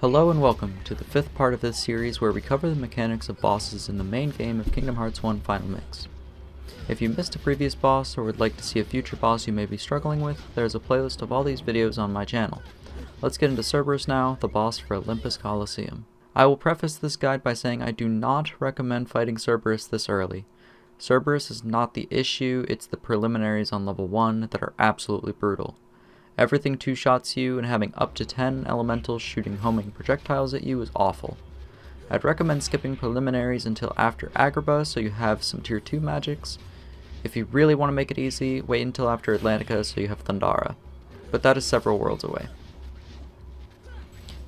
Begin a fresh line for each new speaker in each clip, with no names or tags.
Hello and welcome to the fifth part of this series where we cover the mechanics of bosses in the main game of Kingdom Hearts 1 Final Mix. If you missed a previous boss or would like to see a future boss you may be struggling with, there is a playlist of all these videos on my channel. Let's get into Cerberus now, the boss for Olympus Coliseum. I will preface this guide by saying I do not recommend fighting Cerberus this early. Cerberus is not the issue, it's the preliminaries on level 1 that are absolutely brutal. Everything two-shots you, and having up to 10 elementals shooting homing projectiles at you is awful. I'd recommend skipping preliminaries until after Agrabah so you have some tier 2 magics. If you really want to make it easy, wait until after Atlantica so you have Thundara. But that is several worlds away.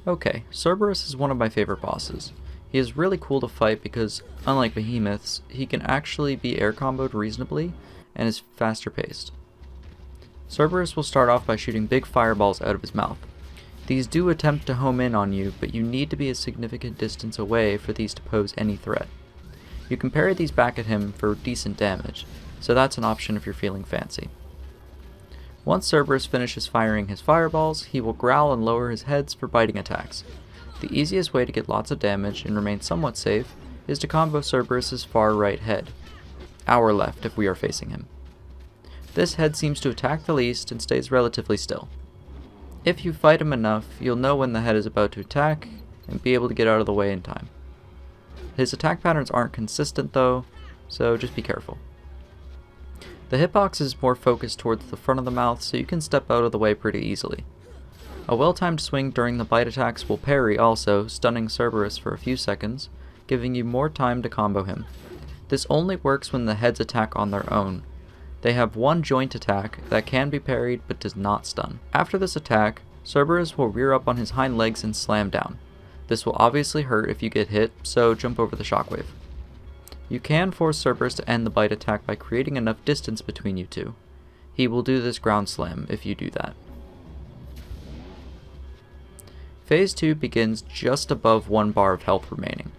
Okay, Cerberus is one of my favorite bosses. He is really cool to fight because, unlike behemoths, he can actually be air comboed reasonably and is faster paced. Cerberus will start off by shooting big fireballs out of his mouth. These do attempt to home in on you, but you need to be a significant distance away for these to pose any threat. You can parry these back at him for decent damage, so that's an option if you're feeling fancy. Once Cerberus finishes firing his fireballs, he will growl and lower his heads for biting attacks. The easiest way to get lots of damage and remain somewhat safe is to combo Cerberus's far right head, our left if we are facing him. This head seems to attack the least and stays relatively still. If you fight him enough, you'll know when the head is about to attack and be able to get out of the way in time. His attack patterns aren't consistent though, so just be careful. The hitbox is more focused towards the front of the mouth, so you can step out of the way pretty easily. A well-timed swing during the bite attacks will parry also, stunning Cerberus for a few seconds, giving you more time to combo him. This only works when the heads attack on their own. They have one joint attack that can be parried but does not stun. After this attack, Cerberus will rear up on his hind legs and slam down. This will obviously hurt if you get hit, so jump over the shockwave. You can force Cerberus to end the bite attack by creating enough distance between you two. He will do this ground slam if you do that. Phase 2 begins just above 1 bar of health remaining.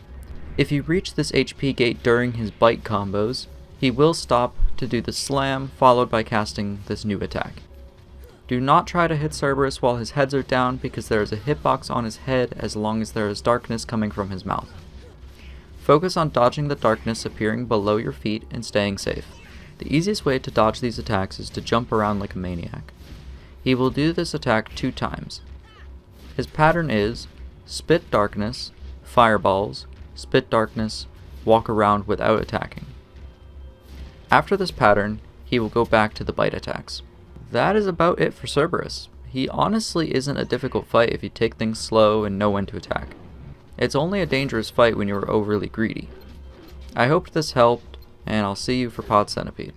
If you reach this HP gate during his bite combos, he will stop to do the slam, followed by casting this new attack. Do not try to hit Cerberus while his heads are down because there is a hitbox on his head as long as there is darkness coming from his mouth. Focus on dodging the darkness appearing below your feet and staying safe. The easiest way to dodge these attacks is to jump around like a maniac. He will do this attack 2 times. His pattern is spit darkness, fireballs, spit darkness, walk around without attacking. After this pattern, he will go back to the bite attacks. That is about it for Cerberus. He honestly isn't a difficult fight if you take things slow and know when to attack. It's only a dangerous fight when you are overly greedy. I hoped this helped, and I'll see you for Pod Centipede.